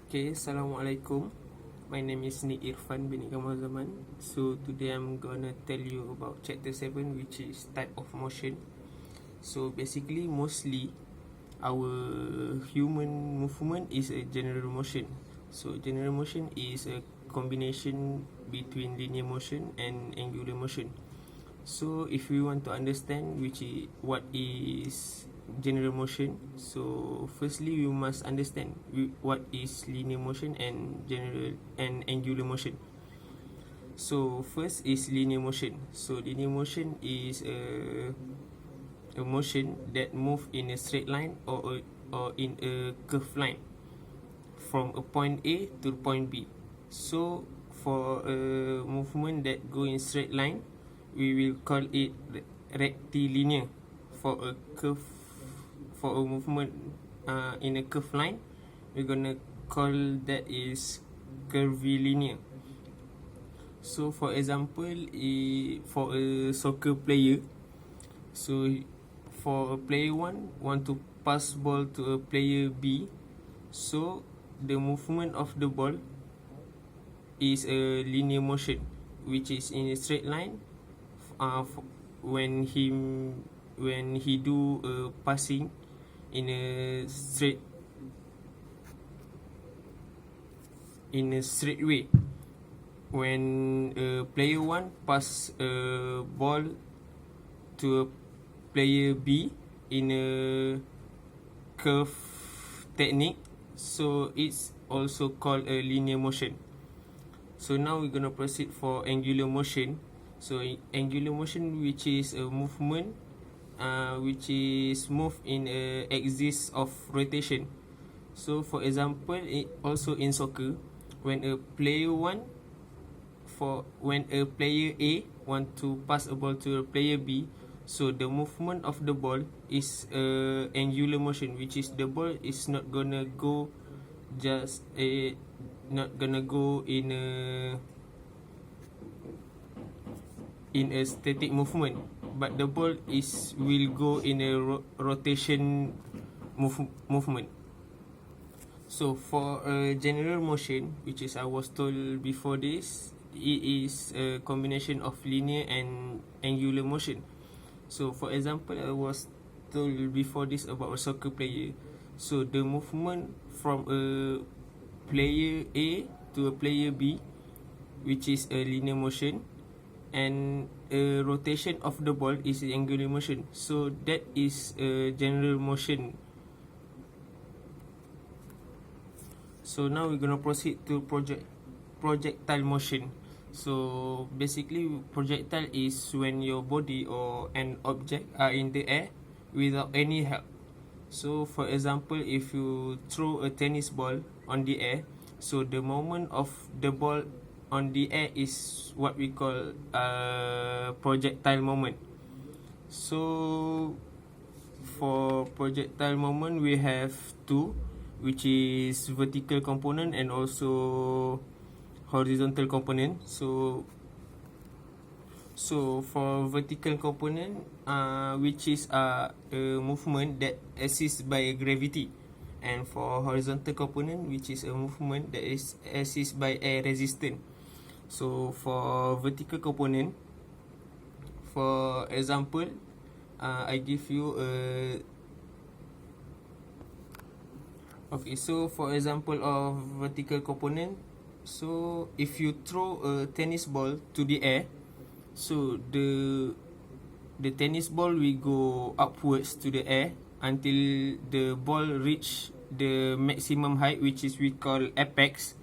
Okay, Assalamualaikum. My name is Nick Irfan bin Kamal Zaman. So today I'm gonna tell you about chapter 7, which is type of motion. So basically, mostly our human movement is a general motion. So general motion is a combination between linear motion and angular motion. So if we want to understand what is general motion, so firstly we must understand what is linear motion and general and angular motion. So first is linear motion. So linear motion is a motion that move in a straight line or in a curved line from a point A to point B. So for a movement that go in straight line, we will call it rectilinear. For a movement in a curved line, we're gonna call that is curvilinear. So for example, for a soccer player, so for a player 1 want to pass ball to a player B, so the movement of the ball is a linear motion, which is in a straight line. When he do a passing in a straight way, when player 1 pass a ball to a player B in a curve technique, so it's also called a linear motion. So now we're gonna proceed for angular motion. So angular motion, which is a movement which is moved in a axis of rotation. So for example, also in soccer, when a player A want to pass a ball to a player B, so the movement of the ball is angular motion, which is the ball is not gonna go in a static movement, but the ball will go in a rotation movement. So for a general motion, which is I was told before this, it is a combination of linear and angular motion. So for example, I was told before this about a soccer player. So the movement from a player A to a player B, which is a linear motion, and a rotation of the ball is angular motion. So that is a general motion. So now we're gonna proceed to projectile motion. So basically, projectile is when your body or an object are in the air without any help. So for example, if you throw a tennis ball on the air, so the moment of the ball on the air is what we call projectile moment. So for projectile moment, we have two, which is vertical component and also horizontal component. So for vertical component, which is a movement that assists by gravity, and for horizontal component, which is a movement that is assisted by air resistance. So for vertical component, for example, I give you a okay. So for example of vertical component, so if you throw a tennis ball to the air, so the tennis ball will go upwards to the air until the ball reach the maximum height, which is we call apex.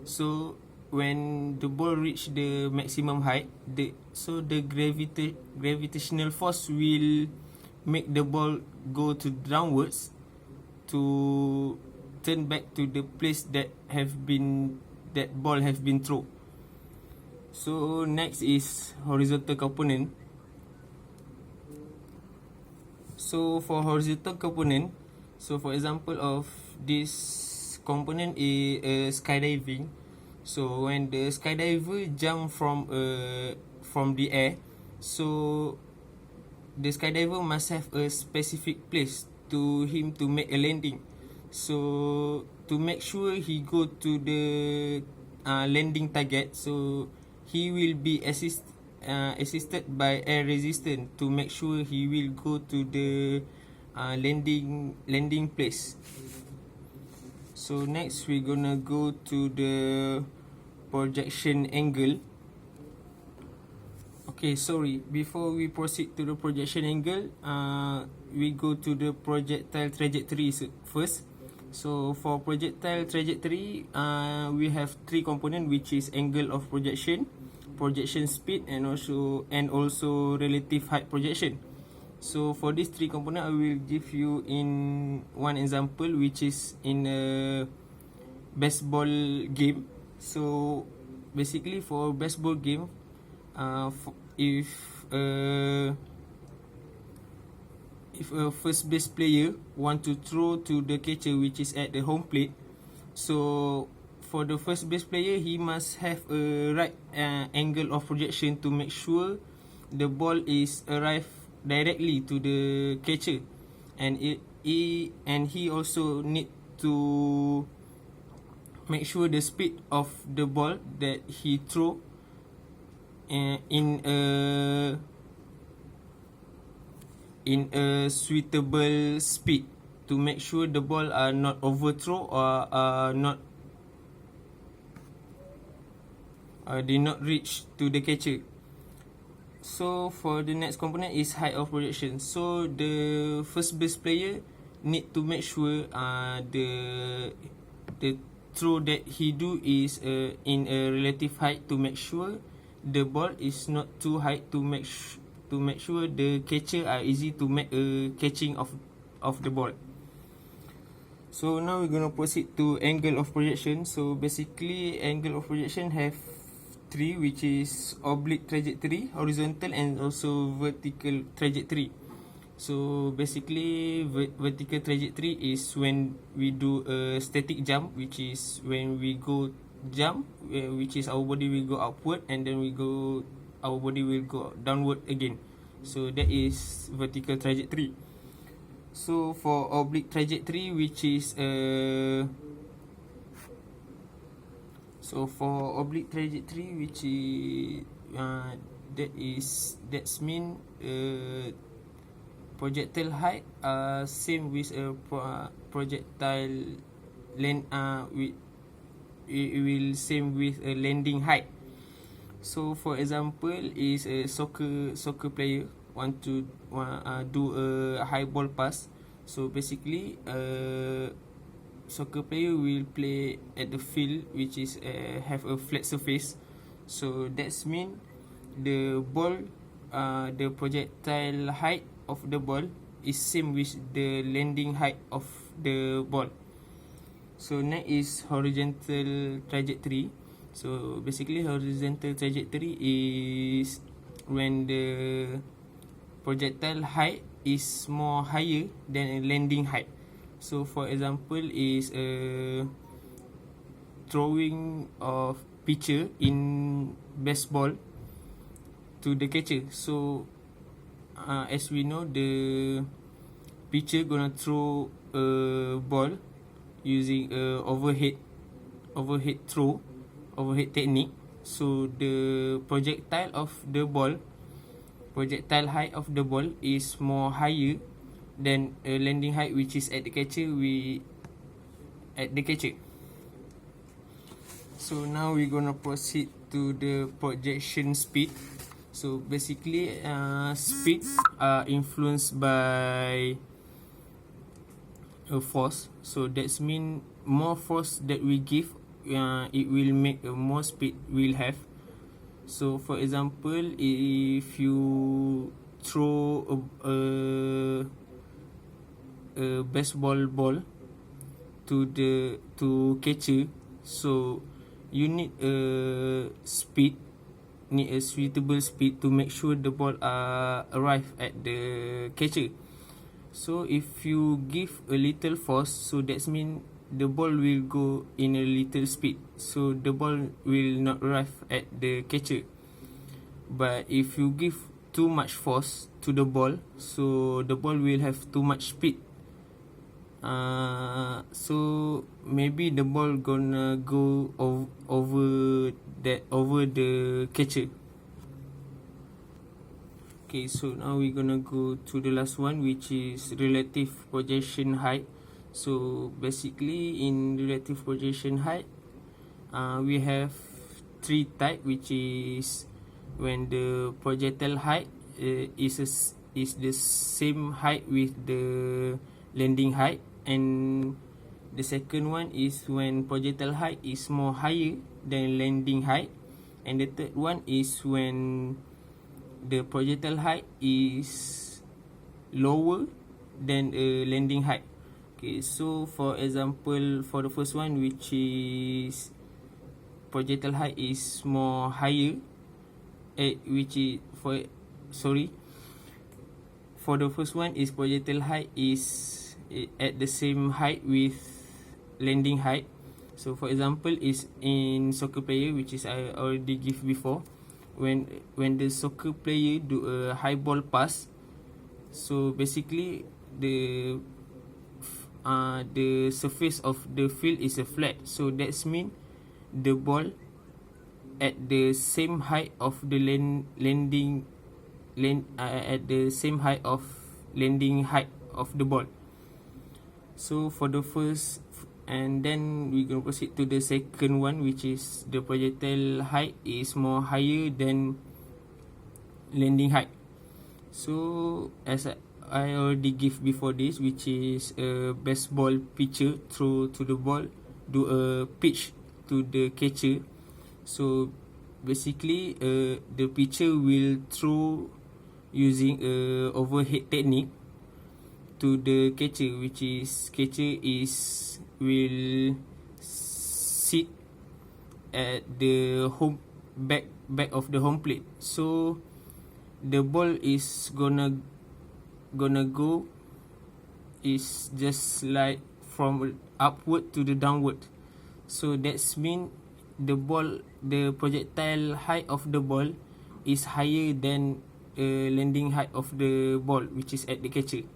So when the ball reach the maximum height, the gravitational force will make the ball go to downwards to turn back to the place that ball have been thrown. So next is horizontal component. So for horizontal component, so for example of this component is skydiving. So when the skydiver jump from the air, so the skydiver must have a specific place to him to make a landing. So to make sure he go to the landing target, so he will be assisted by air resistance to make sure he will go to the landing place. So next we're gonna go to the projection angle. Okay, sorry, before we proceed to the projection angle, we go to the projectile trajectory first. So for projectile trajectory, we have three components, which is angle of projection, projection speed, and also relative height projection. So for these three components, I will give you in one example, which is in a baseball game. So basically for baseball game, if a first base player want to throw to the catcher, which is at the home plate, so for the first base player, he must have a right angle of projection to make sure the ball is arrive directly to the catcher, and he also need to make sure the speed of the ball that he throw in a suitable speed, to make sure the ball are not overthrow or did not reach to the catcher. So for the next component is height of projection. So the first base player need to make sure the throw that he do is in a relative height, to make sure the ball is not too high, to make sure the catcher are easy to make a catching of the ball. So now we're gonna proceed to angle of projection. So basically angle of projection have three, which is oblique trajectory, horizontal, and also vertical trajectory. So basically vertical trajectory is when we do a static jump, which is when we go jump, which is our body will go upward, and then our body will go downward again. So that is vertical trajectory. So for oblique trajectory, which is which is that's mean projectile height same with a projectile land it will same with a landing height. So for example is a soccer player want to do a high ball pass. So basically soccer player will play at the field, which is have a flat surface. So that's mean the ball the projectile height of the ball is same with the landing height of the ball. So next is horizontal trajectory. So basically horizontal trajectory is when the projectile height is more higher than a landing height. So for example is a throwing of pitcher in baseball to the catcher. So as we know, the pitcher gonna throw a ball using a overhead technique. So the projectile height of the ball is more higher than a landing height, which is at the catcher. So now we're gonna proceed to the projection speed. So basically speed are influenced by a force. So that's mean more force that we give, it will make a more speed will have. So for example, if you throw a baseball ball to catcher, so you need a suitable speed to make sure the ball arrive at the catcher. So if you give a little force, so that's mean the ball will go in a little speed, so the ball will not arrive at the catcher. But if you give too much force to the ball, so the ball will have too much speed So maybe the ball gonna go over the catcher. Okay, so now we're gonna go to the last one, which is relative projection height. So basically, in relative projection height, we have three type, which is when the projectile height is the same height with the landing height, and the second one is when projectile height is more higher than landing height, and the third one is when the projectile height is lower than a landing height. Okay, so for example, for the first one, which is projectile height is more higher, which is for the first one is projectile height is at the same height with landing height. So for example, is in soccer player, which is I already give before, when the soccer player do a high ball pass, so basically the surface of the field is a flat, so that's mean the ball at the same height of the at the same height of landing height of the ball. So for the first, and then we gonna proceed to the second one, which is the projectile height is more higher than landing height. So as I already give before this, which is a baseball pitcher throw to the ball, do a pitch to the catcher. So basically, the pitcher will throw using a overhead technique to the catcher, which is catcher will sit at the back of the home plate. So the ball is gonna go is just like from upward to the downward. So that's mean the projectile height of the ball is higher than landing height of the ball, which is at the catcher.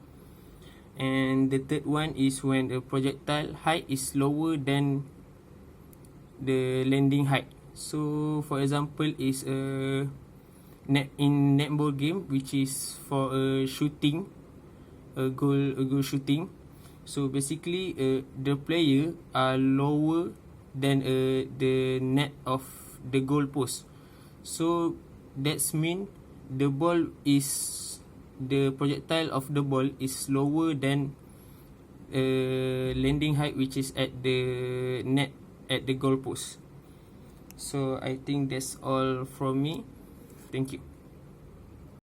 And the third one is when the projectile height is lower than the landing height. So for example, is in netball game, which is for a goal shooting. So basically, the player are lower than the net of the goal post. So that's mean the projectile of the ball is lower than landing height, which is at the net at the goal post. So I think that's all from me. Thank you.